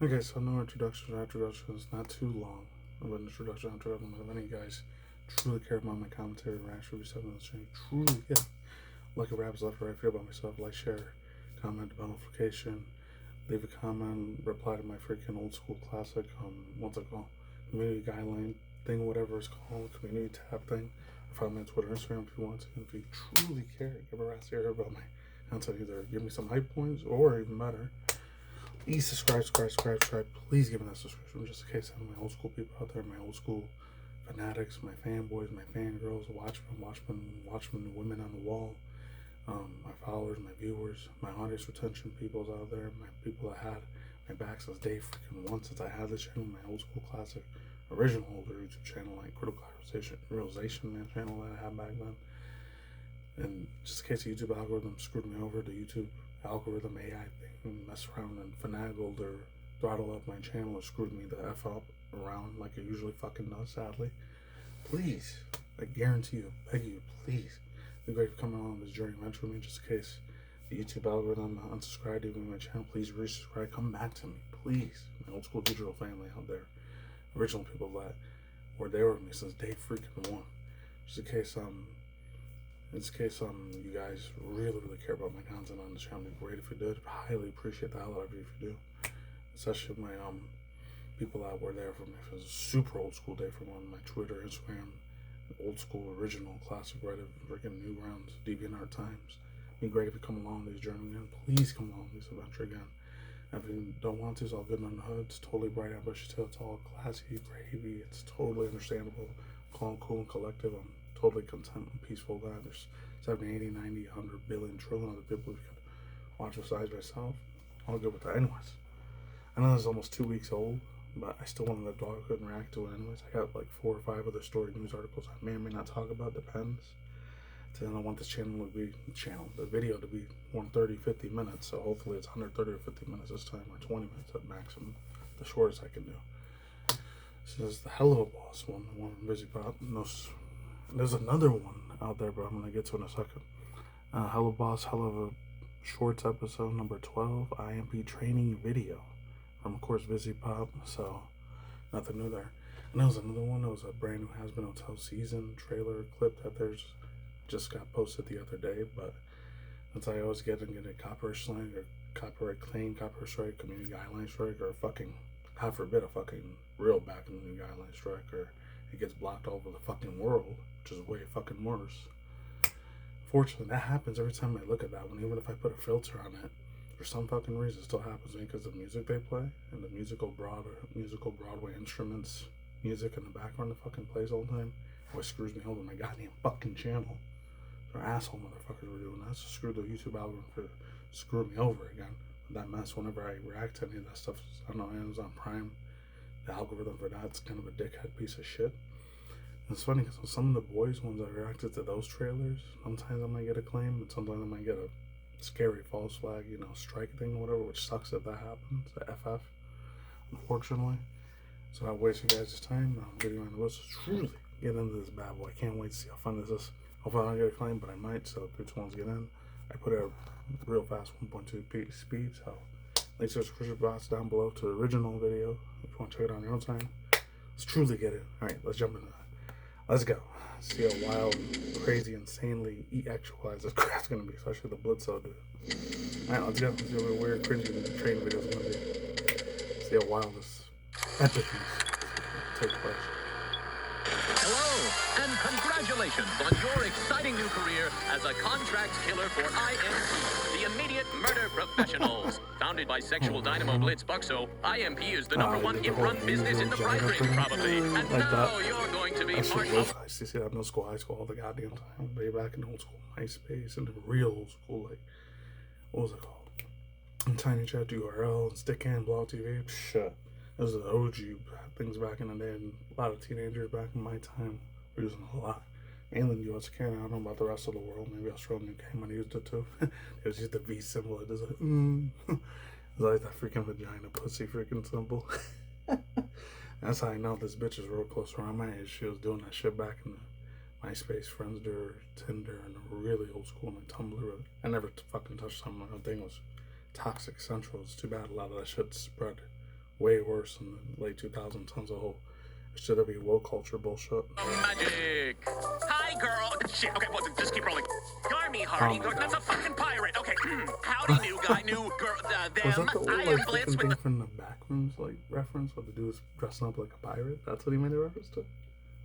Okay, so no introduction or introduction is not too long of an introduction after that. If any of you guys truly care about my commentary, reaction, be something that's truly, yeah, like a rap's left or right, feel about myself, like, share, comment, bell notification, leave a comment, reply to my freaking old school classic, what's it called? Community guideline thing, whatever it's called, community tab thing. Follow me on Twitter, Instagram if you want to. If you truly care, give a rat's ear about my content. Either give me some hype points or even better, please subscribe. Please give me that subscription just in case I have my old school people out there, my old school fanatics, my fanboys, my fangirls, watchmen, women on the wall, my followers, my viewers, my audience retention peoples out there, my people that had my back since day freaking one, since I had this channel, my old school classic, original older YouTube channel, like Critical Realization Man channel that I had back then. And just in case the YouTube algorithm screwed me over, the YouTube algorithm AI thing messed around and finagled or throttled up my channel or screwed me the F up around like it usually fucking does, sadly. Please, I guarantee you, beg you, please, be great for coming along this journey eventually with me, just in case the YouTube algorithm unsubscribed to my channel. Please resubscribe, come back to me, please. My old school digital family out there, original people that were there with me since day freaking one. Just in case you guys really care about my content on the channel, it'd be great if you did. Highly appreciate the hell out of you if you do. Especially my people that were there for me. It was a super old school day for one. My Twitter, Instagram, old school, original, classic, Reddit, freaking Newgrounds, DeviantArt times. It'd be great if you come along this journey again. Please come along this adventure again. If you don't want to, it's all good under the hood. It's totally bright out, but still, it's all classy, gravy. It's totally understandable, calm, cool, and collective. I'm totally content and peaceful that there's 70, 80, 90, 100 billion, trillion other people who could watch besides myself. All good with that. Anyways, I know this is almost 2 weeks old, but I still wanted to talk and react to it anyways. I got like 4 or 5 other story news articles I may or may not talk about, depends. Then I want this the video to be 130, 50 minutes, so hopefully it's 130 or 50 minutes this time, or 20 minutes at maximum, the shortest I can do. This is the HELLUVABOSS one from Viviziepop. There's another one out there, but I'm going to get to in a second. HELLUVABOSS, HELLUVASHORTS episode number 12, IMP training video from, of course, Viviziepop, so nothing new there. And there was another one, it was a brand new Has Been Hotel season trailer clip that there's just got posted the other day, but since I always get a copyright slang or copyright claim, copyright strike, community guideline strike, or fucking, God forbid, a fucking real bad community guideline strike, or it gets blocked all over the fucking world, which is way fucking worse. Fortunately, that happens every time I look at that one, even if I put a filter on it. For some fucking reason, it still happens to me because the music they play and the musical Broadway instruments, music in the background that fucking plays all the time, always screws me over my goddamn fucking channel. Or asshole motherfuckers were doing that. So screw the YouTube algorithm for screwing me over again. That mess whenever I react to any of that stuff on Amazon Prime. The algorithm for that's kind of a dickhead piece of shit. And it's funny because some of the boys ones I reacted to those trailers, sometimes I might get a claim, but sometimes I might get a scary false flag, strike thing or whatever, which sucks if that happens. The FF, unfortunately. So I wasted you guys' time. I'm video on the list to truly get into this bad boy. I can't wait to see how fun this is. Hopefully I don't get a claim, but I might, so 3, 2, 1, get in. I put it at real fast 1.2 speed, so links to the description box down below to the original video if you want to check it out on your own time. Let's truly get it. Alright, let's jump into that. Let's go. See how wild, crazy, insanely actualized this crap's gonna be, especially the Blitzo dude. Alright, let's go. Let's see what weird, cringy training video is gonna be. See how wild this epicness take place. Hello, and congratulations on your exciting new career as a contract killer for IMP, the Immediate Murder Professionals. Founded by sexual dynamo Blitz Buxo, IMP is the #1 hit-run business in the price range, probably. And like now that. you're going to be That part shit of... I used to see that in middle school, high school, all the goddamn time. Way back in old school MySpace and the real old school, like, what was it called? Tiny Chat URL and Stickcan Blog TV. Shit. Those are the OG things back in the day, and a lot of teenagers back in my time were using it a lot. Mainly in US, Canada. I don't know about the rest of the world. Maybe Australia and UK might have used it too. It was just the V symbol. It was like, It's like that freaking vagina pussy freaking symbol. That's how I know this bitch is real close around my age. She was doing that shit back in the MySpace, Friendster, Tinder, and the really old school, like Tumblr. I never fucking touched Tumblr. The thing was toxic central. It's too bad a lot of that shit spread way worse in the late 2000s. Tons of whole should there be woke culture bullshit. Magic. Hi, girl. Shit. Okay, well, just keep rolling. Garmy, Hardy. That's a fucking pirate. Okay. Howdy, new guy, new girl. Was Them. that the old I like am freaking Blitz with thing the. from the Backrooms like reference where the dude was dressing up like a pirate? That's what he made a reference to?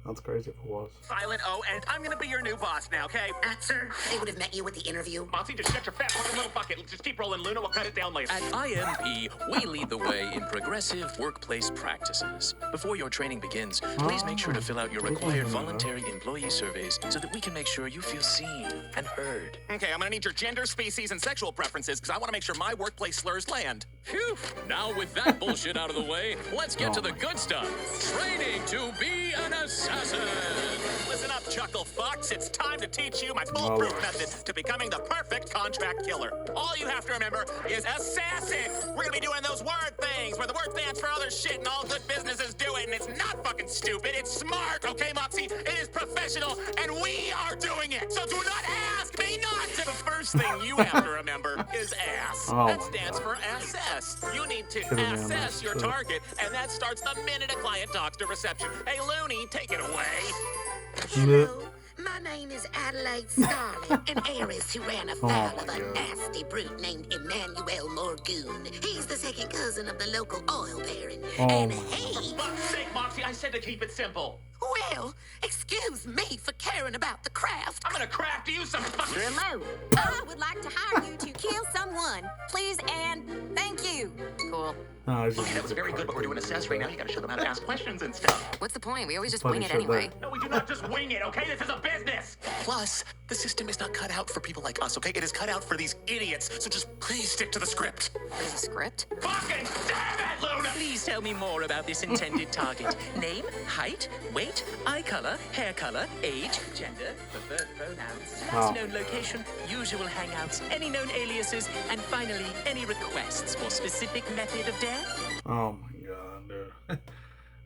That's crazy if it was. Silent O, and I'm gonna be your new boss now, okay? Sir, they would have met you at the interview. Moxxie, just shut your fat fucking little bucket. Just keep rolling, Luna. We'll cut it down later. At IMP, we lead the way in progressive workplace practices. Before your training begins, please make sure to fill out your required voluntary employee surveys so that we can make sure you feel seen and heard. Okay, I'm gonna need your gender, species, and sexual preferences because I want to make sure my workplace slurs land. Phew. Now with that bullshit out of the way, let's get to the good stuff. Training to be an assassin. Listen up, chuckle fucks. It's time to teach you my foolproof method to becoming the perfect contract killer. All you have to remember is assassin. We're gonna be doing those word things where the word stands for other shit and all good businesses do it, and it's not fucking stupid. It's smart, okay, Moxxie? It is professional, and we are doing it. So do not ask me not to. The first thing you have to remember is ass. That stands for assess. You need to assess your target, and that starts the minute a client talks to reception. Hey, Looney, take it away. Hello, my name is Adelaide Scarlett, an heiress who ran afoul of a nasty brute named Emmanuel Morgoon. He's the second cousin of the local oil baron. And hey... Fuck's sake, Moxxie, I said to keep it simple. Well, excuse me for caring about the craft. I'm gonna craft you some fucking... Hello. I would like to hire you to kill someone. Please and thank you. Cool. Okay, that was very good, but we're doing assess right now. You gotta show them how to ask questions and stuff. What's the point? We always just Funny wing it shit anyway. No, we do not just wing it, okay? This is a business! Plus, the system is not cut out for people like us, okay? It is cut out for these idiots, so just please stick to the script. There's a script? Fucking damn it, Luna! Please tell me more about this intended target. Name, height, weight, eye color, hair color, age, gender, preferred pronouns, last known location, usual hangouts, any known aliases, and finally, any requests for specific method of death. Oh my god, dude.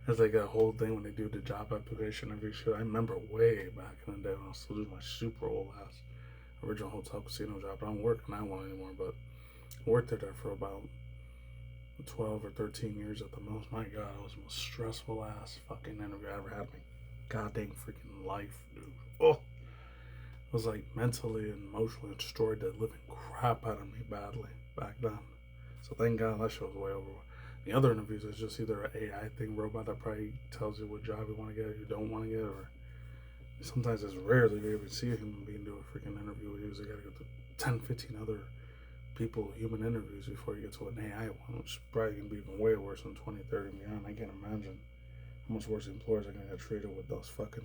It's like a whole thing when they do the job application every shit. I remember way back in the day when I was still doing my super old ass original hotel casino job. I don't work on that one anymore, but I worked there for about 12 or 13 years at the most. My god, it was the most stressful ass fucking interview I ever had in my goddamn freaking life, dude. Oh, it was like mentally and emotionally destroyed the living crap out of me badly back then. So thank god that shit was way over. The other interviews is just either an AI thing, robot that probably tells you what job you want to get or you don't want to get, or sometimes it's rare that you even see a human being do a freaking interview with you. So you gotta go through 10, 15 other people, human interviews before you get to an AI one, which is probably gonna be even way worse than 20, 30 and beyond. I can't imagine how much worse employers are gonna get treated with those fucking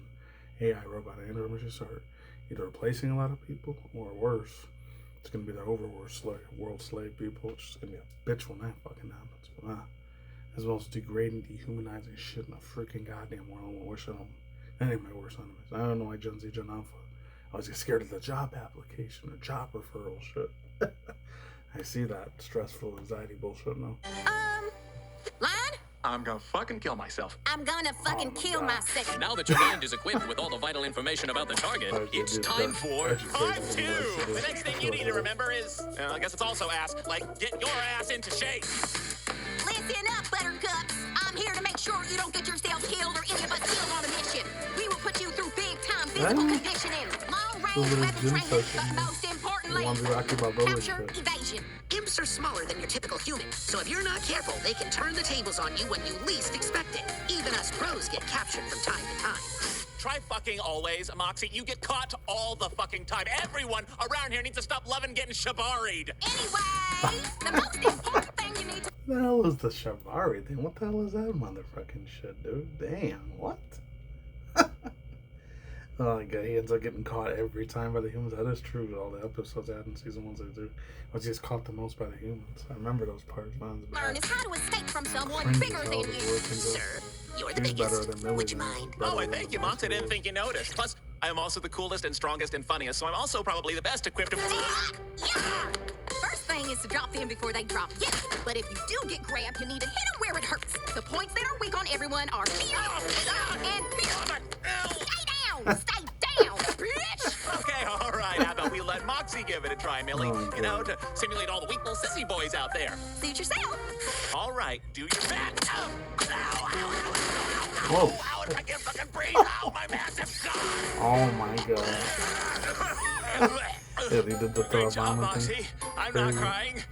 AI robot interviews are either replacing a lot of people or worse. It's gonna be the overworld world slave people. It's just gonna be a bitch when that fucking happens. But it's the most degrading, dehumanizing shit in the freaking goddamn world. I wish I don't. Any of my worst enemies. I don't know why Gen Z, Gen Alpha. I was scared of the job application or job referral shit. I see that stressful anxiety bullshit now. Line? I'm gonna fucking kill myself. I'm gonna fucking kill myself. Now that your mind is equipped with all the vital information about the target, it's time for part 2. The next thing you need to remember is, I guess it's also ass, like, get your ass into shape. Listen up, buttercups. I'm here to make sure you don't get yourself killed or any of us killed on a mission. We will put you through big-time physical conditioning, long-range weapon training, but most importantly, capture evasion. Imps are smaller than your typical human, so if you're not careful, they can turn the tables on you when you least expect it. Even us pros get captured from time to time. Try fucking always, Moxxie. You get caught all the fucking time. Everyone around here needs to stop loving getting shabaried. Anyway, the most important thing you need to... What the hell is the Shabari thing? What the hell is that motherfucking shit, dude? Damn, what? Oh my god, he ends up getting caught every time by the humans. That is true. All the episodes I had in season 1, season 2, was just caught the most by the humans. I remember those parts. Learn is how to escape from someone bigger than you. Sir, you're the biggest. Would you mind? Oh, I thank you, Mox. I didn't think you noticed. Plus, I am also the coolest and strongest and funniest, so I'm also probably the best equipped to... Yeah! First thing is to drop them before they drop you. But if you do get grabbed, you need to hit them where it hurts. The points that are weak on everyone are fear and fear. Stay down! Stay down, bitch! Okay, all right. How about we let Moxxie give it a try, Millie? You know, to simulate all the weak little sissy boys out there. Suit yourself. All All right, do your best. Whoa. Ow, if I can't fucking breathe. Ow, my massive God. Oh my god. Yeah, they did the Great job, Obama thing. Moxxie. I'm not Crazy. crying.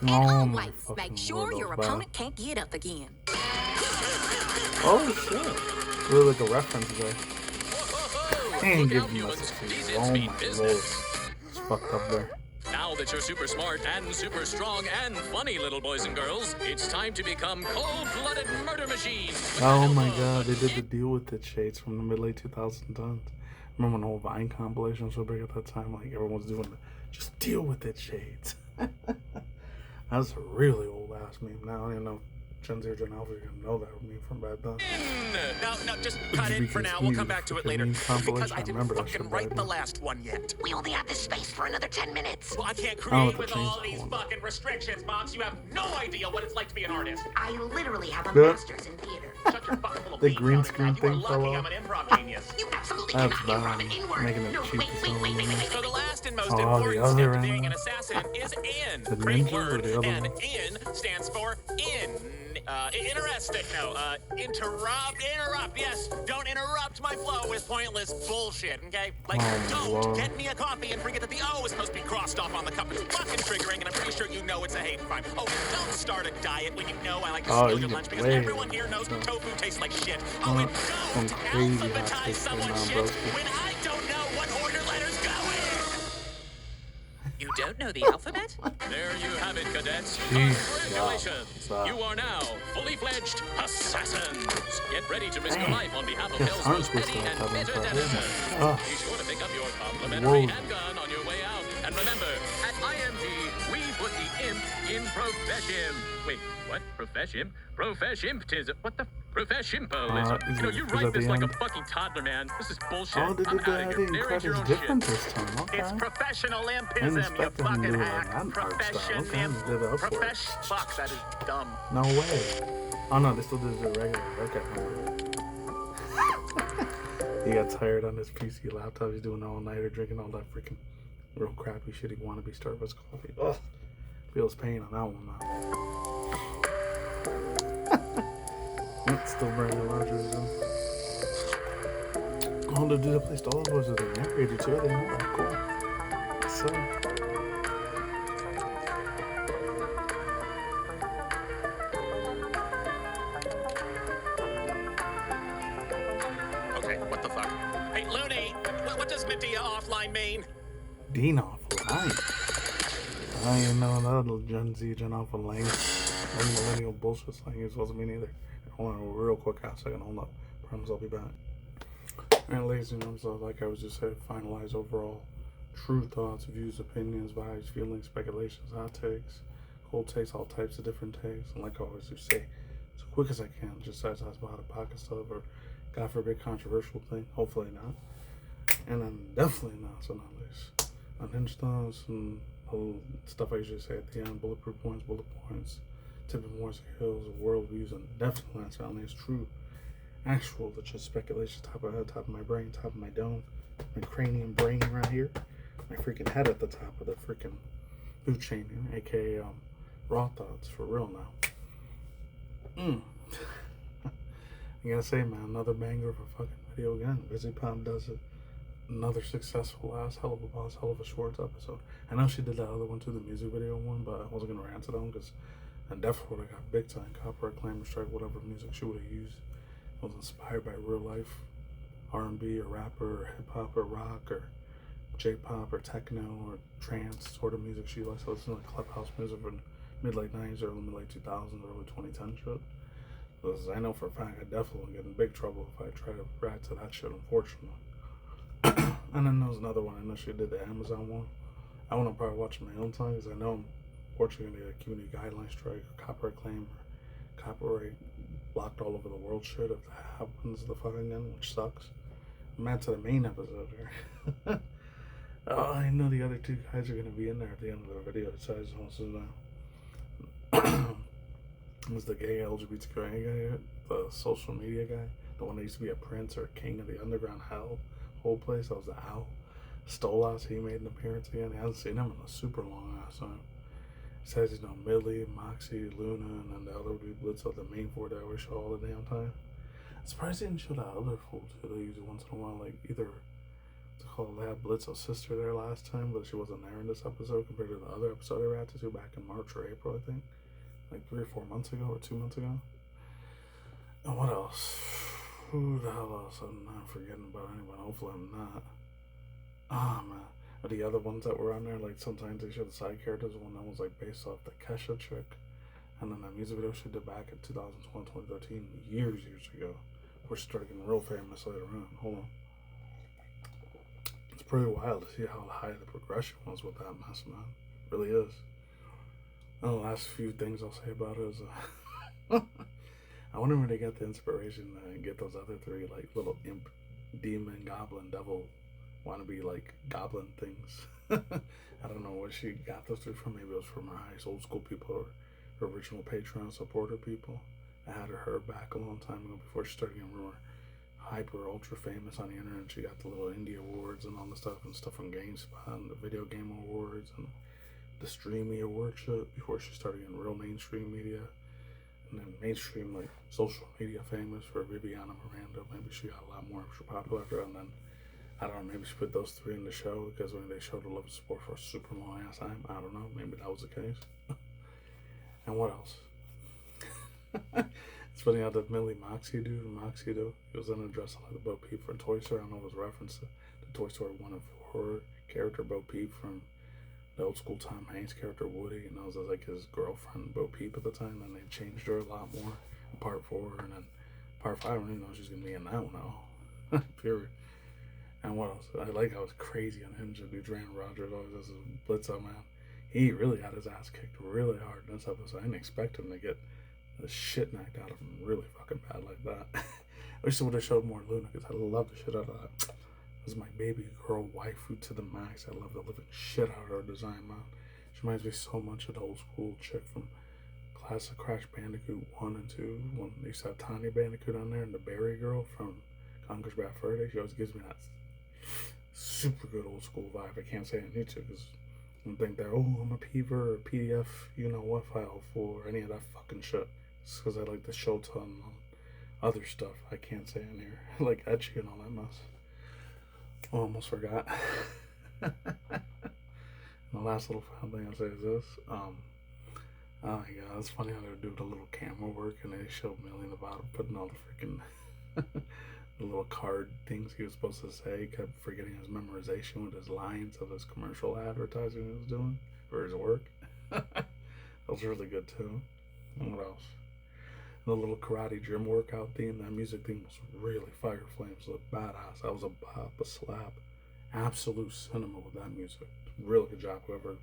And Oh my always fucking make sure Lord, your that was bad. opponent can't get up again. Oh shit. Really like a reference there. And Look give out, him humans. messages. These Oh imps mean my lord. business. It's fucked up there. Now that you're super smart and super strong and funny, little boys and girls, it's time to become cold-blooded murder machines. with Oh the my help god, of they did the deal with it shades from the mid-late 2010s. Remember when the whole Vine compilation was so big at that time? Like everyone was doing the just deal with it shades. That's a really old ass meme. Now I don't even know if Gen Z or Gen Alpha are gonna know that meme from back then. No, just cut it for now. We'll come back to it later. Because I didn't fucking write the last one yet. We only have this space for another 10 minutes. Well, I can't I don't know create what with the all chainsaw these one. fucking restrictions, Mox. You have no idea what it's like to be an artist. I literally have a Yeah. master's in theater. Shut your fucking little The beak green on it, screen Matt. You are thing fell lucky off. I'm an improv genius. You absolutely That's cannot bad. improv an inward. Making it No, cheap wait, as wait, hell. wait, wait, wait, wait, So the wait. last and most Oh, the important other step to end. being an assassin is in. The Great ninja or word. the other And one? in stands for in. Interesting. No, interrupt. Yes, don't interrupt my flow with pointless bullshit, okay? Like, Oh, don't Lord. get me a coffee and forget that the O is supposed to be crossed off on the cup. It's fucking triggering, and I'm pretty sure you know it's a hate crime. Oh, don't start a diet when you know I like to Oh, steal you your get lunch because way everyone here knows more. tofu tastes like shit. Oh, and Some don't crazy hot alphabetize takes going someone's on, shit broski. when I don't know what order letters go in. You don't know the alphabet? There you have it, cadets. Jeez, Congratulations. wow. You are now fully fledged assassins. Get ready to risk your Dang. life on behalf of His Hell's tongue most twisted petty like and that bitter one time. denizens. Oh. Be sure to pick up your complimentary Whoa. handgun on your way out. And remember, at IMP, we put the imp in profession. Wait, what? Profession? Profession-tism. What the? Profession-poism. is You know, it- you is write that this the like a end? fucking toddler, man. This is bullshit. Oh, they I'm did outta that. I here. didn't Narrate catch your it's own different shit. this time. Okay. It's professional I didn't impism, you expect them to fucking do it like hack. that art style. Profession Okay, imp. they did it upward. Fuck, that is dumb. No way. Oh no, they still did it regular. Okay. He got tired on his PC laptop. He's doing all nighter, drinking all that freaking real crappy shit. He wannabe Starbucks coffee. Ugh. Feels pain on that one now. It's still Brandon Rogers though. Oh, the dude that placed all the voices are the narrator too. I didn't know that. Cool. So. Okay, what the fuck? Hey, Looney, what does Medea offline mean? Dean offline. I don't even know that little Gen Z, Gen Alpha language. Millennial bullshit slang is supposed to mean either. Hold on a real quick half second. Hold up. Promise I'll be back. And ladies and gentlemen, so like I was just saying, finalize overall true thoughts, views, opinions, vibes, feelings, speculations, hot takes, cold takes, all types of different takes. And like I always do say, as quick as I can, just as I was about a pocket stuff or God forbid controversial thing. Hopefully not. And then definitely not, so not least. Unhinged thoughts and stuff I usually say at the end, bullet points, tipping wars, hills, world views, and definitely not sounding as true. Actual, that's just speculation, top of my head, top of my brain, top of my dome, my cranium brain right here, my freaking head at the top of the freaking food chain here, aka raw thoughts, for real now. I gotta say, man, another banger of a fucking video again. Viviziepop does it. Another successful ass HELLUVABOSS, HELLUVASHORTS episode. I know she did that other one too, the music video one, but I wasn't gonna rant to them because I definitely would have got big time copyright claim or strike, whatever music she would have used. It was inspired by real life R&B or rapper or hip hop or rock or J-pop or techno or trance sort of music she likes to listen to, like clubhouse music from mid-late 90s, early mid-late 2000s, early 2010 shit. Because I know for a fact I definitely would get in big trouble if I try to rap to that shit, unfortunately. And then there was another one. I know she did the Amazon one. I want to probably watch my own time because I know I'm fortunately going to get a community guideline strike, or copyright claim, or copyright blocked all over the world shit if that happens the fucking end, which sucks. I'm mad to the main episode here. Oh, I know the other two guys are going to be in there at the end of the video. Besides, it was the gay LGBTQ guy, the social media guy, the one that used to be a prince or a king of the underground hell whole place. That was the Owl. Stolas, he made an appearance again. I haven't seen him in a super long ass time. Besides, you know, Millie, Moxxie, Luna, and then the other would be Blitzo, the main four that always show all the damn time. I'm surprised they didn't show that other fool too. They usually once in a while, like either they had Blitzo's sister there last time, but she wasn't there in this episode compared to the other episode they reacted to back in March or April, I think. Like 3 or 4 months ago or 2 months ago. And what else? Who the hell else? I'm not forgetting about anyone. Hopefully I'm not. Oh man. But the other ones that were on there, like sometimes they show the side characters. One that was like based off the Kesha chick. And then that music video she did back in 2012, 2013, years ago. We're starting getting real famous later on. Hold on. It's pretty wild to see how high the progression was with that mess, man. It really is. And the last few things I'll say about it is, I wonder where they get the inspiration to get those other 3 like little imp, demon, goblin, devil, wannabe like goblin things. I don't know where she got those 3 from. Maybe it was from her highest old school people or her original Patreon supporter people. I had her back a long time ago before she started getting more hyper ultra famous on the internet. She got the little indie awards and all the stuff from GameSpot and the video game awards and the streamy award shit before she started getting real mainstream media. And then mainstream like social media famous for Vivienne Mierando. Maybe she got a lot more extra popular after that. And then I don't know, maybe she put those 3 in the show because when they showed the Love and Support for a super long ass time, I don't know, maybe that was the case. And what else? It's funny how the Millie Moxxie dude, he was in a dress like the Bo Peep from Toy Story. I don't know if it was a reference to the Toy Story 1 and 4 character Bo Peep from the old school Tom Hanks character Woody, and that was like his girlfriend Bo Peep at the time. Then they changed her a lot more in part 4, and then part 5, I don't even know if she's gonna be in that one at all. Period. And what else? I like how it's crazy Unhinged. Duran Rogers always does his Blitzo, man. He really got his ass kicked really hard in this episode. I didn't expect him to get the shit knocked out of him really fucking bad like that. I wish they would have showed more Luna because I love the shit out of that. This is my baby girl waifu to the max. I love the living shit out of her design, man. She reminds me so much of the old school chick from classic Crash Bandicoot 1 and 2. When they used to have Tanya Bandicoot on there and the Berry Girl from Conker's Bad Fur Day. She always gives me that super good old school vibe. I can't say I need to because I don't think that, oh, I'm a PVR or PDF, you know what file for any of that fucking shit. It's because I like the show ton other stuff I can't say in here. Like etchy and all that mess. Oh, almost forgot. And the last little fun thing I'll say is this. Oh my god, it's funny how they do the little camera work and they showed Millie in the bottom putting all the freaking the little card things he was supposed to say. He kept forgetting his memorization with his lines of his commercial advertising he was doing for his work. That was really good too. And what else? The little karate gym workout theme, that music theme was really fire flames, looked badass. That was a bop, a slap. Absolute cinema with that music. Really good job, whoever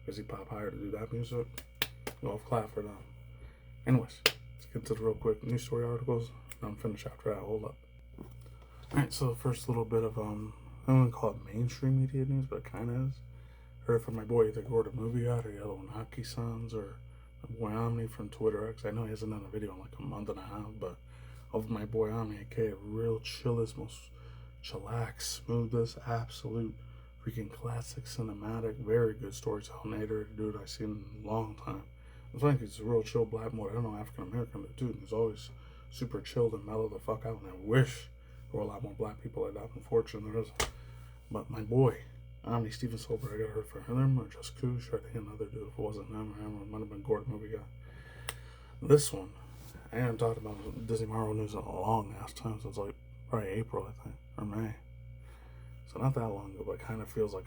Viviziepop hired to do that music. Golf clap for them. Anyways, let's get to the real quick news story articles. I'm finished after that. Hold up. Alright, so the first little bit of, I don't want to call it mainstream media news, but it kind of is. Heard from my boy, either Gordon Movie God or Yellow Naki Sons or my boy Omni from Twitter X. I know he hasn't done a video in like a month and a half, but of my boy Omni, aka real chillest, most chillax, smoothest, absolute freaking classic cinematic, very good storytelling editor, dude I've seen in a long time. I think he's a real chill black boy. I don't know African American, but dude, he's always super chilled and mellow the fuck out, and I wish there were a lot more black people like that. Unfortunately, there isn't. But my boy Omni Steven Solberg, I got heard for him or just Koosh, or I think another dude. If it wasn't him or him, it might have been Gordon Movie Guy. This one, I haven't talked about Disney Marvel news in a long ass time since like probably April, I think, or May. So not that long ago, but it kind of feels like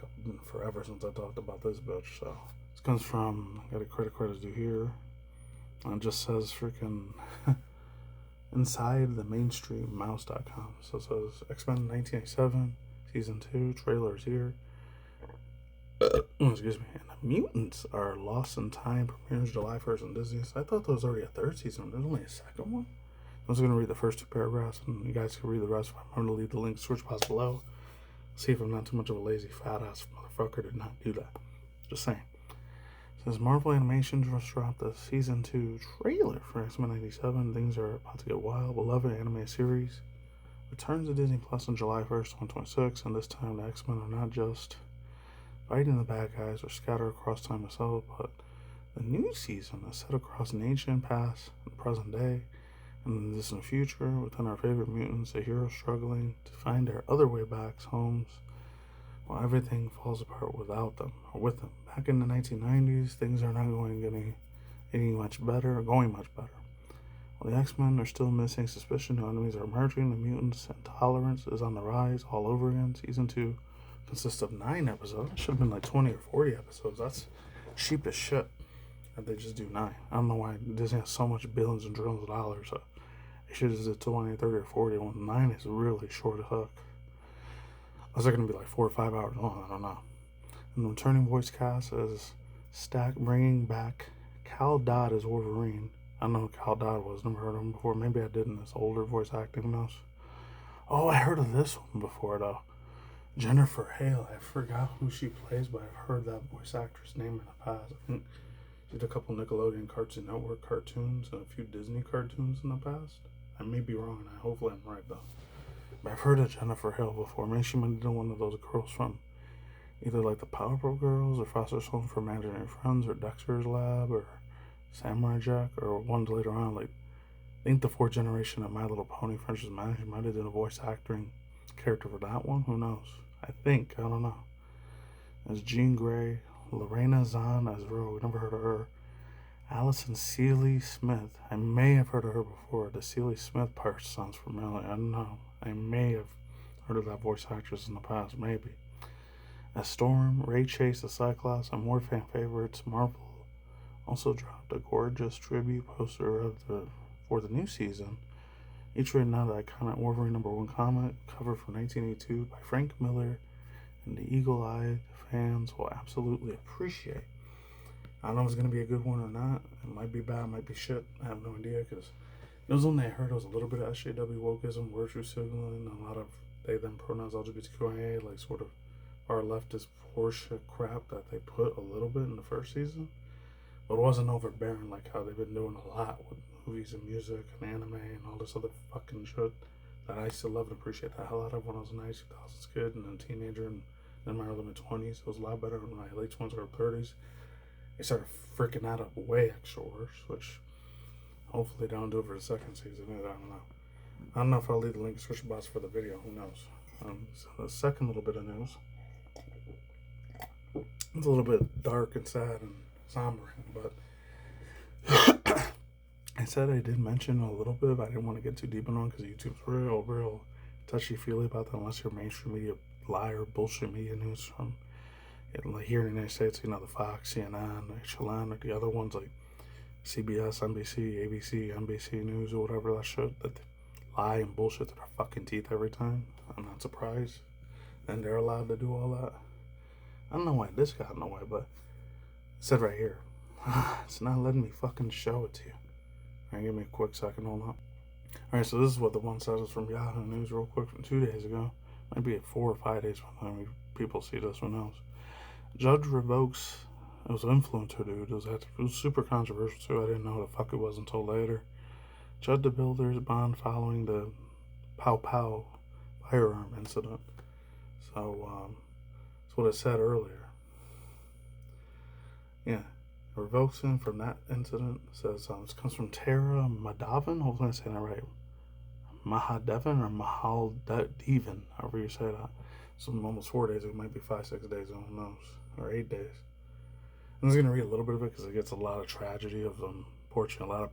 forever since I talked about this bitch. So this comes from, I got a credit due here. And it just says freaking inside the mainstream mouse.com. So it says X-Men 1987 season 2 trailers here. Excuse me. And the mutants are Lost in Time premieres July 1st on Disney. So I thought there was already a third season. There's only a second one. I was going to read the first 2 paragraphs and you guys can read the rest. I'm going to leave the link switch box below. See if I'm not too much of a lazy fat ass motherfucker to not do that. Just saying. It says Marvel Animation just dropped the season 2 trailer for X-Men 97. Things are about to get wild. Beloved anime series returns to Disney Plus on July 1st, 2026, and this time the X-Men are not just fighting the bad guys or scatter across time itself, but The new season is set across an ancient past and present day, and in the distant future, within our favorite mutants, a hero struggling to find their other way back homes, while everything falls apart without them, or with them. Back in the 1990s, things are not going much better. While the X-Men are still missing suspicion, new enemies are emerging, the mutants and tolerance is on the rise all over again. Season 2 consists of 9 episodes. It should have been like 20 or 40 episodes. That's cheap as shit. And they just do 9. I don't know why Disney has so much billions and trillions of dollars. So they should just do 20, 30, or 40. 9 is really short as hook. Unless they're going to be like 4 or 5 hours long. I don't know. And the returning voice cast is Stack, bringing back Cal Dodd as Wolverine. I don't know who Cal Dodd was. Never heard of him before. Maybe I did in this older voice acting knows. Oh, I heard of this one before, though. Jennifer Hale. I forgot who she plays, but I've heard that voice actress name in the past. I think she did a couple Nickelodeon Cartoon Network cartoons and a few Disney cartoons in the past. I may be wrong, and hopefully I'm right, though. But I've heard of Jennifer Hale before. Maybe she might have done one of those girls from either like the Powerpuff Girls or Foster's Home for Imaginary Friends or Dexter's Lab or Samurai Jack or ones later on. Like, I think the 4th generation of My Little Pony Friendship's Magic. She might have done a voice acting character for that one. Who knows? I don't know. As Jean Grey, Lorena Zahn as Rogue. Never heard of her. Allison Seeley Smith. I may have heard of her before. The Seeley Smith part sounds familiar. I don't know. I may have heard of that voice actress in the past. Maybe. As Storm, Ray Chase, the Cyclops, and more fan favorites, Marvel also dropped a gorgeous tribute poster for the new season, each written out of the iconic Wolverine #1 comic cover from 1982 by Frank Miller, and the eagle-eyed fans will absolutely appreciate. I don't know if it's going to be a good one or not. It might be bad, it might be shit. I have no idea, because it was only I heard it was a little bit of SJW wokeism, virtue signaling, a lot of they them pronouns, LGBTQIA, like sort of our leftist horseshit crap that they put a little bit in the first season. But it wasn't overbearing like how they've been doing a lot with movies and music and anime and all this other fucking shit that I used to love and appreciate the hell out of when I was a 2000s kid and a teenager and in my early mid-20s. It was a lot better in my late 20s or 30s. They started freaking that up way extra worse, which hopefully they don't do it for the second season. I don't know if I'll leave the link in the description box for the video. Who knows? So the second little bit of news. It's a little bit dark and sad and sombering, but I said I did mention a little bit, but I didn't want to get too deep in on because YouTube's real touchy-feely about that unless you're mainstream media liar, bullshit media news from here in the United States, the Fox, CNN, HLN, or the other ones like CBS, NBC, ABC, NBC News, or whatever that shit that lie and bullshit to their fucking teeth every time. I'm not surprised. And they're allowed to do all that. I don't know why this got in the way, but it said right here. It's not letting me fucking show it to you. Alright, give me a quick second, hold on. Alright, so this is what the one says. Is from Yahoo News real quick from 2 days ago. Might be 4 or 5 days by the time people see this, who knows. Judge revokes, it was an influencer dude, it was super controversial too. I didn't know what the fuck it was until later. Judge the Builder's bond following the Pow Pow firearm incident. So, that's what it said earlier. Yeah, it revokes him from that incident. It says, this comes from Tara Madhavan, hopefully I'm saying that right. Mahadevan or Mahaldevan, however you say that. So almost 4 days, it might be 5-6 days, who knows, or 8 days. I'm just going to read a little bit of it because it gets a lot of tragedy of, unfortunately, a lot of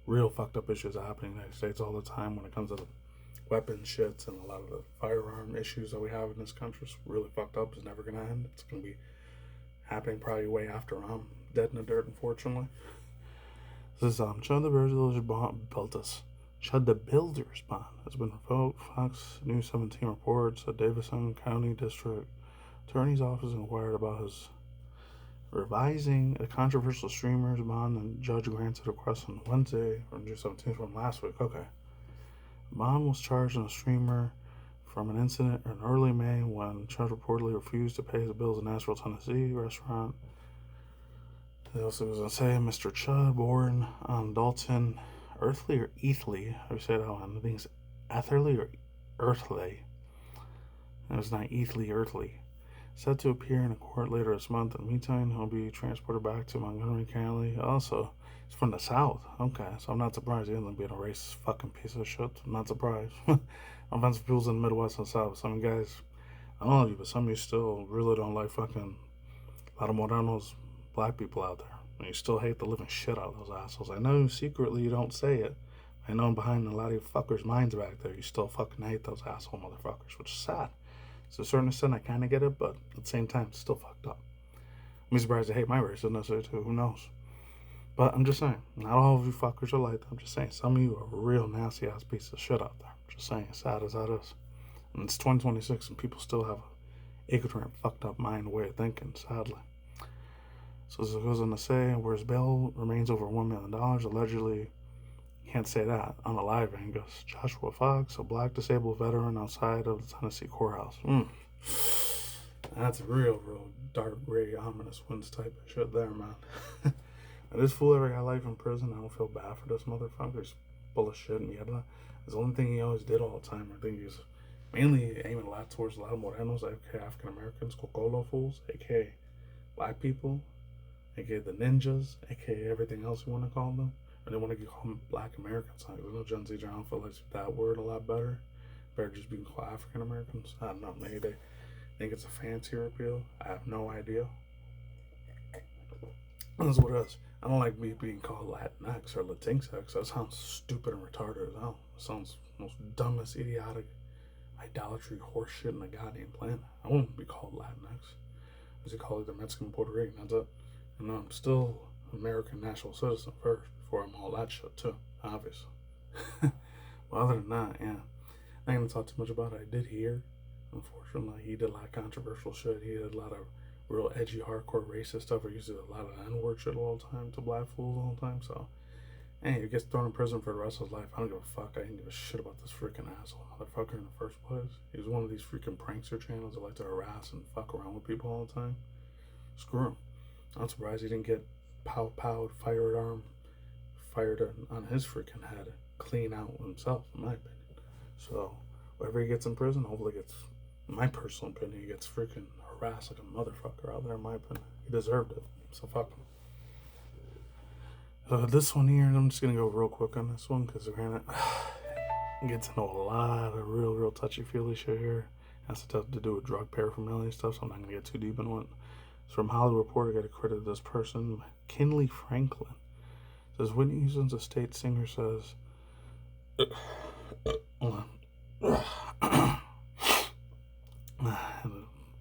real fucked up issues happening in the United States all the time when it comes to the weapon shits, and a lot of the firearm issues that we have in this country is really fucked up. It's never going to end. It's going to be happening probably way after I'm dead in the dirt, unfortunately. This is, Chud the Builder's bond has been revoked. Fox News 17 reports that Davison County District Attorney's Office inquired about his revising a controversial streamer's bond, and judge granted a request on Wednesday, or June 17th from last week. Okay. Bond was charged on a streamer from an incident in early May when Chud reportedly refused to pay his bills in Nashville, Tennessee restaurant. They also was going to say Mr. Chud, born on Dalton Earthly or Eathley, I would say that one. I think it's Etherly or Earthly. It was not Eathley, Earthly. Set to appear in a court later this month. In the meantime, he'll be transported back to Montgomery County. Also, he's from the South. Okay, so I'm not surprised he ends up being a racist fucking piece of shit. I'm not surprised. Offensive people's in the Midwest and South. Some of you guys, I don't know you, but some of you still really don't like fucking a lot of Morenos, black people out there. And you still hate the living shit out of those assholes. I know secretly you don't say it. I know behind a lot of you fuckers' minds back there, you still fucking hate those asshole motherfuckers, which is sad. To a certain extent, I kind of get it, but at the same time, it's still fucked up. I'm surprised I hate my race, and that's it too. Who knows? But I'm just saying, not all of you fuckers are like that. I'm just saying, some of you are real nasty ass pieces of shit out there. I'm just saying, sad as that is. And it's 2026, and people still have a ignorant, fucked up mind way of thinking, sadly. So as it goes on to say, where his bail remains over $1 million, allegedly, can't say that on a live Angus. Joshua Fox, a black disabled veteran outside of the Tennessee courthouse. That's real dark, gray, ominous winds type of shit there, man. If this fool ever got life in prison, I don't feel bad for this motherfucker. He's full of shit and yada. It's the only thing he always did all the time. I think he was mainly aiming a lot towards a lot of Morenos, aka African Americans, Cocolo fools, aka black people, aka the ninjas, aka everything else you want to call them. I don't want to call them black Americans. I know Gen Z, I don't feel like that word a lot better. Better just being called African Americans. I don't know, maybe they think it's a fancier appeal. I have no idea. That's what it is. I don't like me being called Latinx or Latinx. That sounds stupid and retarded as hell. It sounds most dumbest, idiotic, idolatry, horse shit in the goddamn planet. I won't be called Latinx. As you call it, the Mexican, Puerto Rican. That's it. And I'm still American national citizen first before I'm all that shit too, obviously. But other than that, yeah, I ain't gonna talk too much about it. I did hear, unfortunately, he did a lot of controversial shit. He did a lot of real edgy, hardcore racist stuff. He uses a lot of N-word shit all the time to black fools all the time. So, hey, he gets thrown in prison for the rest of his life. I don't give a fuck. I didn't give a shit about this freaking asshole motherfucker in the first place. He was one of these freaking prankster channels that like to harass and fuck around with people all the time. Screw him. I'm surprised he didn't get pow-powed, fired on his freaking head, clean out himself, in my opinion. So, whatever he gets in prison, hopefully gets, in my personal opinion, he gets freaking harassed like a motherfucker out there, in my opinion. He deserved it, so fuck him. This one here, I'm just gonna go real quick on this one, because we're gonna get to know a lot of real touchy-feely shit here. It has to do with drug paraphernalia stuff, so I'm not gonna get too deep into it. It's from Hollywood Reporter, got to credit this person, Kinley Franklin. It says, Whitney Houston's estate singer says, hold on.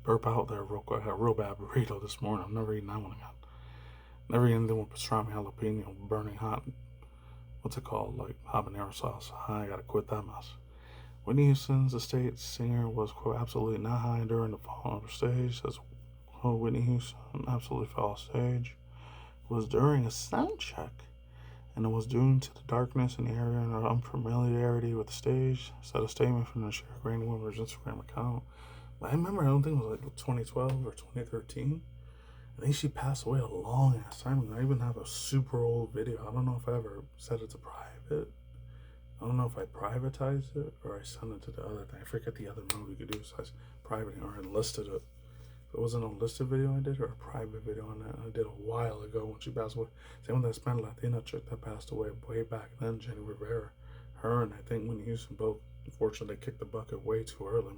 Burp out there real quick. I had a real bad burrito this morning. I'm never eating that one again. Never eating anything with pastrami, jalapeno, burning hot, what's it called, like habanero sauce. I gotta quit that mess. Whitney Houston's estate singer was, quote, absolutely not high during the fall of her stage. Says, Whitney Houston absolutely fell off stage. It was during a sound check, and it was due to the darkness in the area and her unfamiliarity with the stage. Said a statement from the Sheriff Granny Woman's Instagram account. But I remember, I don't think it was like 2012 or 2013. I think she passed away a long ass time ago. I even have a super old video. I don't know if I ever set it to private. I don't know if I privatized it or I sent it to the other thing. I forget the other mode we could do besides private or enlisted it. It wasn't an enlisted video I did or a private video on that. I did a while ago when she passed away. Same with that SpindelHorse chick that passed away way back then, Jenny Rivera. Her and I think Whitney Houston both, unfortunately, kicked the bucket way too early.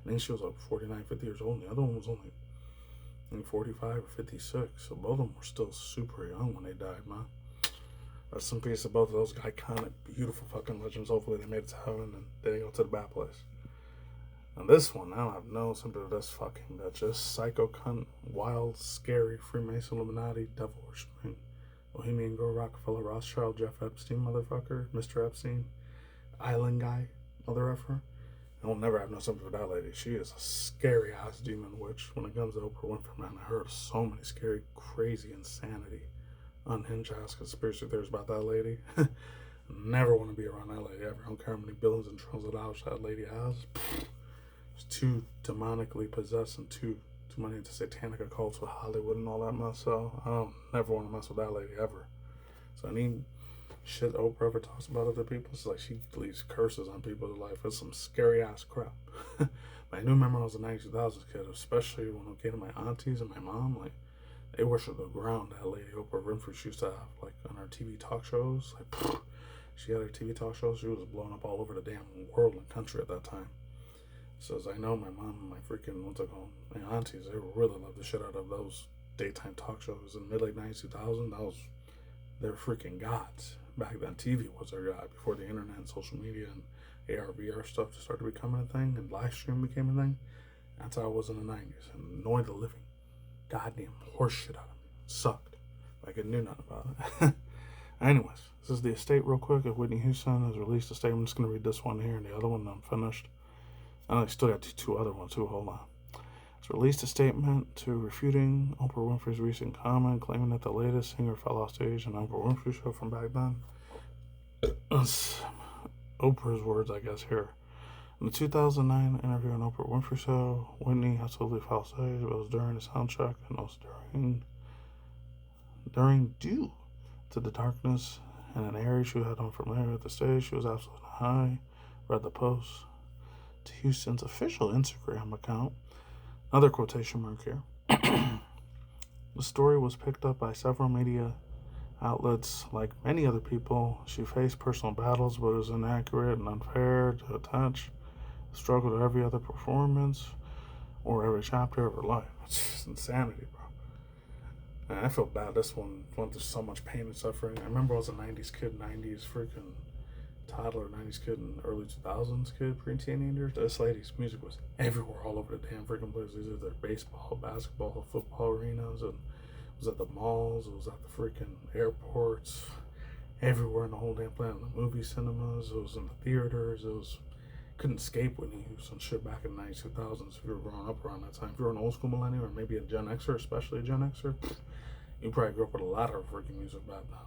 I think she was like 49, 50 years old. And the other one was only like 45 or 56. So both of them were still super young when they died, man. Rest in peace to both of those iconic, beautiful fucking legends. Hopefully they made it to heaven and they didn't go to the bad place. And this one, I don't have no sympathy with this fucking bitch. This psycho cunt, wild, scary, Freemason, Illuminati, devil worshipping, Bohemian Girl, Rockefeller, Rothschild, Jeff Epstein, motherfucker, Mr. Epstein, island guy, mother effer. I will never have no sympathy with that lady. She is a scary ass demon witch. When it comes to Oprah Winfrey, man, I heard so many scary, crazy, insanity, unhinged ass conspiracy theories about that lady. Never want to be around that lady ever. I don't care how many billions and trillions of dollars that lady has. It's too demonically possessed and too many into satanic occults with Hollywood and all that mess. So I don't never want to mess with that lady ever. So I need shit Oprah ever talks about other people. It's like she leaves curses on people's life. It's some scary ass crap. But I do remember I was a 90s, 2000s kid, especially when it came to my aunties and my mom. Like, they worship the ground that lady Oprah Winfrey she used to have, like, on her TV talk shows. Like, she had her TV talk shows. She was blowing up all over the damn world and country at that time. So as I know, my mom and my freaking, what's it called, my aunties, they really loved the shit out of those daytime talk shows in mid-late 90s, 2000. That was their freaking gods. Back then, TV was their god before the internet and social media and AR, VR stuff started becoming a thing and live stream became a thing. That's how I was in the 90s. And annoyed the living goddamn horse shit out of me. It sucked. Like I knew nothing about it. Anyways, this is the estate real quick. If Whitney Houston has released a statement, I'm just going to read this one here and the other one I'm finished. I still got two other ones too. Hold on. It's released a statement to refuting Oprah Winfrey's recent comment claiming that the latest singer fell off stage on Oprah Winfrey show from back then. That's Oprah's words, I guess, here. In the 2009 interview on Oprah Winfrey show, Whitney absolutely fell off stage. It was during the sound check and it was during due to the darkness and an area she had unfamiliar with the stage. She was absolutely high. Read the post to Houston's official Instagram account. Another quotation mark here. The story was picked up by several media outlets. Like many other people, she faced personal battles, but it was inaccurate and unfair to attach the struggle to every other performance or every chapter of her life. It's just insanity, bro. And I feel bad. This one went through so much pain and suffering. I remember I was a 90s kid, 90s freaking toddler, 90s kid, and early 2000s kid, pre-teenagers. This lady's music was everywhere, all over the damn freaking place. These are their baseball, basketball, football arenas, and it was at the malls, it was at the freaking airports, everywhere in the whole damn planet. The movie cinemas, it was in the theaters, it was, couldn't escape Whitney Houston shit back in the 90s, 2000s if you were growing up around that time. If you were an old school millennial or maybe a Gen Xer, especially a Gen Xer, you probably grew up with a lot of freaking music back then.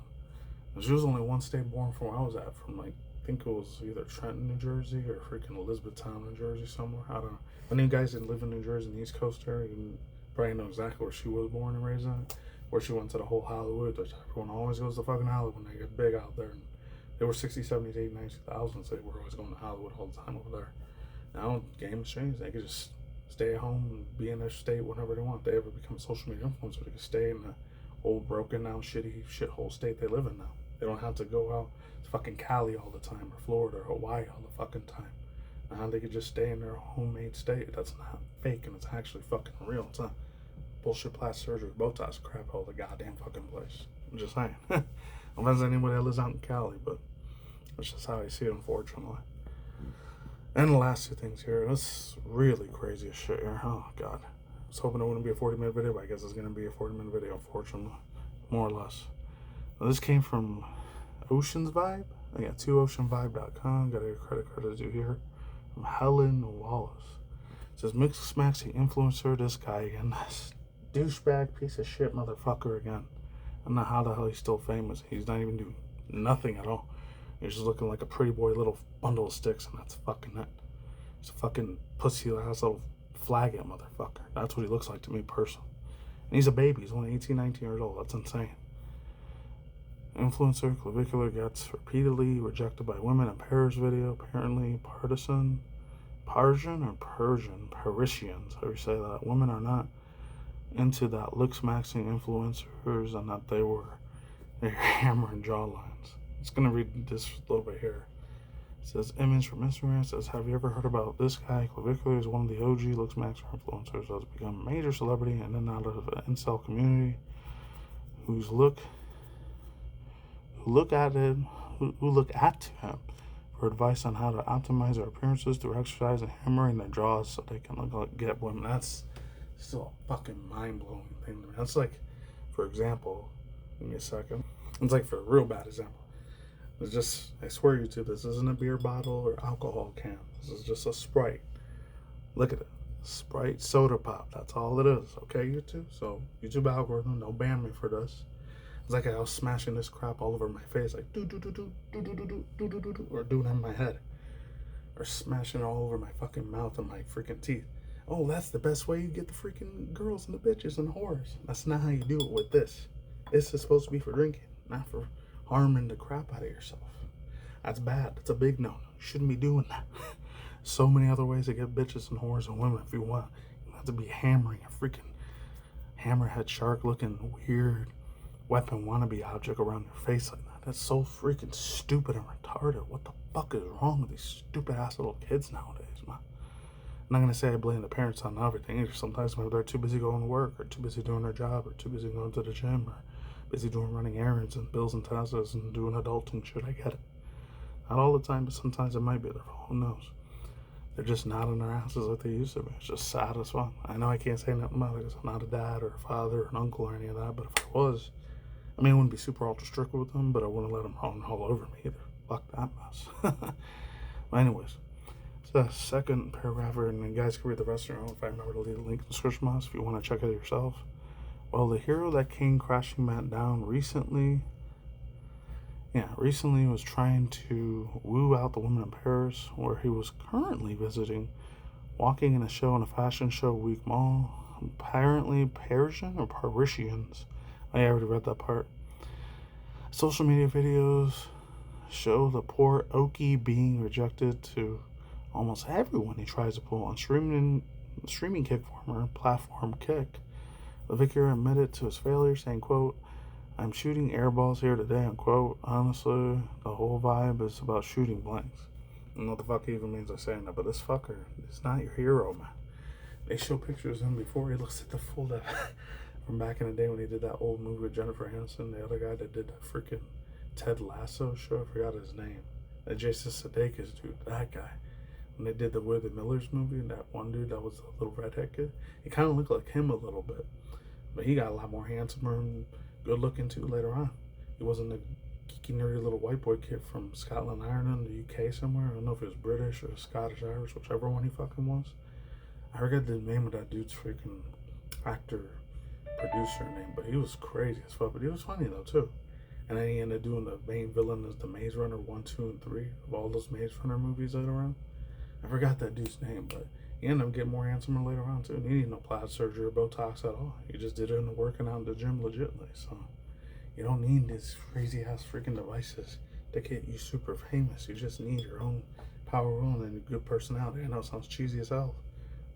And she was only one state born from where I was at, from like, I think it was either Trenton, New Jersey, or freaking Elizabethtown, New Jersey, somewhere. I don't know. Any of you guys that live in New Jersey, in the East Coast area, you probably know exactly where she was born and raised at. Where she went to the whole Hollywood. Everyone always goes to fucking Hollywood when they get big out there. And they were 60s, 70s, 80s, 90s, 2000s. They were always going to Hollywood all the time over there. Now, game has changed. They could just stay at home and be in their state whenever they want. If they ever become a social media influencer, they can stay in the old, broken down, shitty, shithole state they live in now. They don't have to go out to fucking Cali all the time, or Florida, or Hawaii all the fucking time. Now they could just stay in their homemade state. That's not fake, and it's actually fucking real. It's not bullshit plastic surgery, Botox crap all the goddamn fucking place. I'm just saying. No offense to anybody that lives out in Cali, but that's just how I see it, unfortunately. And the last two things here. This really crazy as shit here. Oh, God. I was hoping it wouldn't be a 40-minute video, but I guess it's going to be a 40-minute video, unfortunately. More or less. Now, this came from Ocean's Vibe. I got 2oceanvibe.com. Got a credit card to do here. From Helen Wallace. It says, Mix Maxi influencer, this guy again. This douchebag piece of shit motherfucker again. I don't know how the hell he's still famous. He's not even doing nothing at all. He's just looking like a pretty boy little bundle of sticks, and that's fucking it. He's a fucking pussy ass little flathead motherfucker. That's what he looks like to me personally. And he's a baby. He's only 18, 19 years old. That's insane. Influencer clavicular gets repeatedly rejected by women in pairs video. Apparently Parisians, however you say that. Women are not into that looks maxing influencers, and that they're hammering jawlines. I'm just gonna read this a little bit here. It says, image from Instagram. It says, have you ever heard about this guy? Clavicular is one of the OG looks maxer influencers that's become a major celebrity and then out of the incel community who look at him for advice on how to optimize their appearances through exercise and hammering their jaws so they can look like get women. That's still a fucking mind-blowing thing to me. That's like, for example, give me a second. It's like, for a real bad example. It's just, I swear you to, this isn't a beer bottle or alcohol can. This is just a Sprite. Look at it. Sprite soda pop. That's all it is. Okay, YouTube? So, YouTube algorithm, don't ban me for this. It's like I was smashing this crap all over my face, like or doing it in my head, or smashing it all over my fucking mouth and my freaking teeth. Oh, that's the best way you get the freaking girls and the bitches and the whores. That's not how you do it with this. This is supposed to be for drinking, not for harming the crap out of yourself. That's bad. That's a big no. You shouldn't be doing that. So many other ways to get bitches and whores and women if you want. You don't have to be hammering a freaking hammerhead shark looking weird weapon wannabe object around your face like that. That's so freaking stupid and retarded. What the fuck is wrong with these stupid ass little kids nowadays, man? I'm not gonna say I blame the parents on everything. Either sometimes maybe they're too busy going to work, or too busy doing their job, or too busy going to the gym, or busy doing running errands and bills and tasks and doing adulting shit. I get it. Not all the time, but sometimes it might be their fault. Who knows? They're just not in their asses like they used to be. It's just sad as fuck. I know I can't say nothing about it because I'm not a dad or a father or an uncle or any of that, but if I was, I mean, I wouldn't be super ultra strict with them, but I wouldn't let them run all over me either. Fuck that mess. But anyways, it's the second paragraph here, and you guys can read the rest on your own if I remember to leave a link in the description box if you want to check it yourself. Well, the hero that came crashing back down recently was trying to woo out the woman in Paris, where he was currently visiting, walking in a show in a fashion show week mall. Apparently Parisian or Parisians. I already read that part. Social media videos show the poor Okie being rejected to almost everyone he tries to pull on streaming platform Kick. The vicar admitted to his failure, saying, quote, "I'm shooting airballs here today," unquote. Honestly, the whole vibe is about shooting blanks. I don't know what the fuck he even means by saying that, but this fucker is not your hero, man. They show pictures of him before he looks at the full from back in the day when he did that old movie with Jennifer Aniston, the other guy that did that freaking Ted Lasso show. I forgot his name. That Jason Sudeikis dude, that guy. When they did the We're the Millers movie, and that one dude that was a little redhead kid, he kind of looked like him a little bit. But he got a lot more handsomer and good looking too later on. He wasn't a geeky, nerdy little white boy kid from Scotland, Ireland, the UK somewhere. I don't know if he was British or Scottish, Irish, whichever one he fucking was. I forgot the name of that dude's freaking actor, producer name, but he was crazy as fuck. But he was funny though too. And then he ended up doing the main villain as the Maze Runner 1, 2, and 3 of all those Maze Runner movies later on. I forgot that dude's name, but he ended up getting more handsomer later on too. And he didn't need no plastic surgery or Botox at all. He just did it in the working out in the gym legitly. So you don't need these crazy ass freaking devices to get you super famous. You just need your own power will and a good personality. I know it sounds cheesy as hell.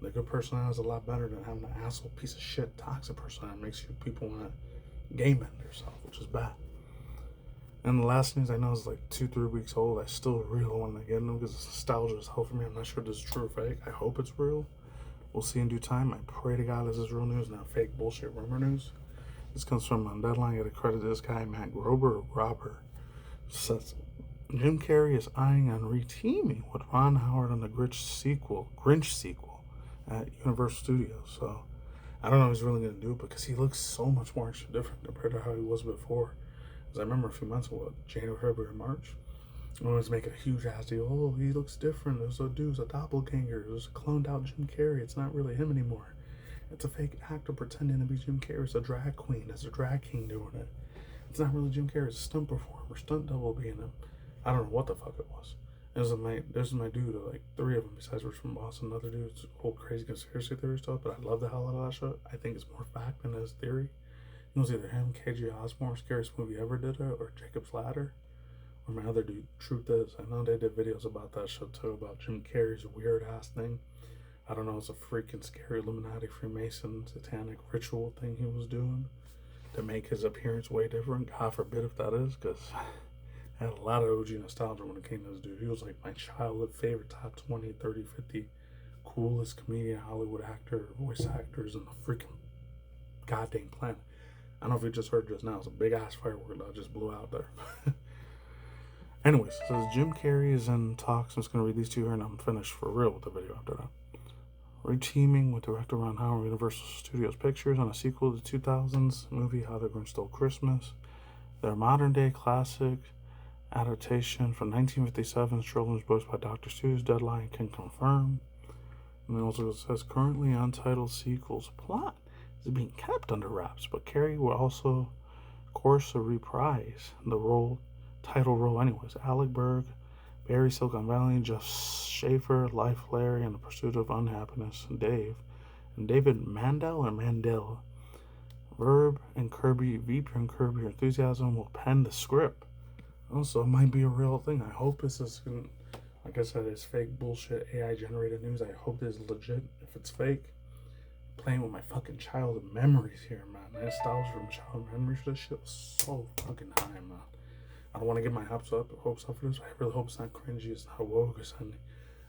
The good personality is a lot better than having an asshole piece of shit toxic personality that makes you people want to game end yourself, which is bad. And the last news I know is like 2-3 weeks old. I still really want to get them because it's nostalgia is hell for me. I'm not sure if this is true or fake. I hope it's real. We'll see in due time. I pray to God this is real news, not fake bullshit rumor news. This comes from on Deadline. I got to credit this guy, Matt Grober. Says Jim Carrey is eyeing on reteaming with Ron Howard on the Grinch sequel at Universal Studios. So I don't know if he's really going to do it because he looks so much more different compared to how he was before. Because I remember a few months ago, January, February, March, I was making a huge ass deal. Oh, he looks different. There's a dude, a doppelganger. There's a cloned out Jim Carrey. It's not really him anymore. It's a fake actor pretending to be Jim Carrey. It's a drag queen. It's a drag king doing it. It's not really Jim Carrey. It's a stunt performer, stunt double being him. I don't know what the fuck it was. There's my dude, like 3 of them besides Rich from Boston. Another dude's whole crazy conspiracy theory stuff, but I love the hell out of that shit. I think it's more fact than his theory. It was either him, KG Osborne, Scariest Movie Ever did it, or Jacob's Ladder, or my other dude, Truth Is. I know they did videos about that shit too, about Jim Carrey's weird ass thing. I don't know, it's a freaking scary Illuminati, Freemason, satanic ritual thing he was doing to make his appearance way different. God forbid if that is, because I had a lot of OG nostalgia when it came to this dude. He was like my childhood favorite top 20, 30, 50 coolest comedian, Hollywood actor, voice actors on the freaking goddamn planet. I don't know if you just heard just now. It's a big ass firework that just blew out there. Anyways, it says Jim Carrey is in talks. I'm just going to read these two here and I'm finished for real with the video after that. Reteaming with director Ron Howard, Universal Studios Pictures on a sequel to the 2000s movie How the Grinch Stole Christmas. Their modern day classic adaptation from 1957's children's books by Dr. Seuss, Deadline can confirm. And then also it says currently untitled sequel's plot is being kept under wraps, but Carrey will also, of course, reprise the title role anyways. Alec Berg, Barry Silicon Valley, Jeff Schaefer, Life Larry, and The Pursuit of Unhappiness, Dave, and David Mandel, Verb and Kirby Your Enthusiasm will pen the script. Also, it might be a real thing. I hope this is, like I said, it's fake bullshit AI generated news. I hope this is legit. If it's fake, playing with my fucking childhood memories here, man. My nostalgia from childhood memories for this shit was so fucking high, man. I don't want to get my hopes up for this, but I really hope it's not cringy, it's not woke, it's not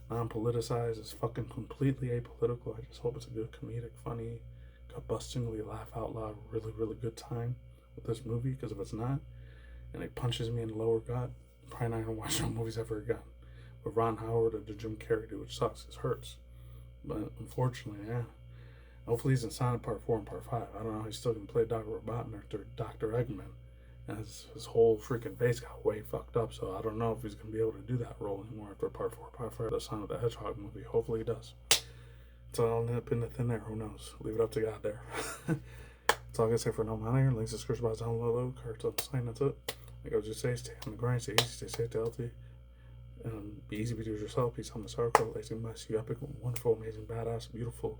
non-politicized, it's fucking completely apolitical. I just hope it's a good comedic, funny, gut-bustingly, laugh out loud, really, really good time with this movie, because if it's not, and it punches me in the lower gut, I'm probably not gonna watch no movies ever again. With Ron Howard or the Jim Carrey dude, which sucks, it hurts. But unfortunately, yeah. Hopefully he's in Sonic Part 4 and Part 5. I don't know how he's still gonna play Dr. Robotnik or Dr. Eggman. And his whole freaking face got way fucked up, so I don't know if he's gonna be able to do that role anymore after Part 4, Part 5, the Sonic the Hedgehog movie. Hopefully he does. It's all up in the thin air, who knows? Leave it up to God there. That's all I gotta say for now. I'm out here. Links to description box down below. Cards on the sign, that's it. Like I was just saying, stay on the grind, stay easy, stay safe, stay healthy. Be easy, be do it yourself. Peace on the circle. Lacing my you epic, wonderful, amazing, badass, beautiful,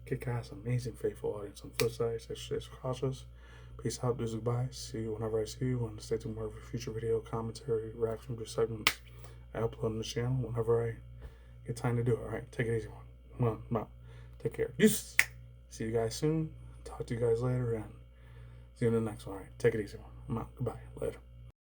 kick-ass, amazing, faithful audience on the flip side. Stay cautious. Peace out, dudes, goodbye. See you whenever I see you. Want to stay tuned more of a future video, commentary, reaction to segments I upload on the channel whenever I get time to do it. Alright, take it easy one. Come on. Take care. Yes. See you guys soon. Talk to you guys later and see you in the next one. Alright, take it easy one. I'm out. Goodbye. Later.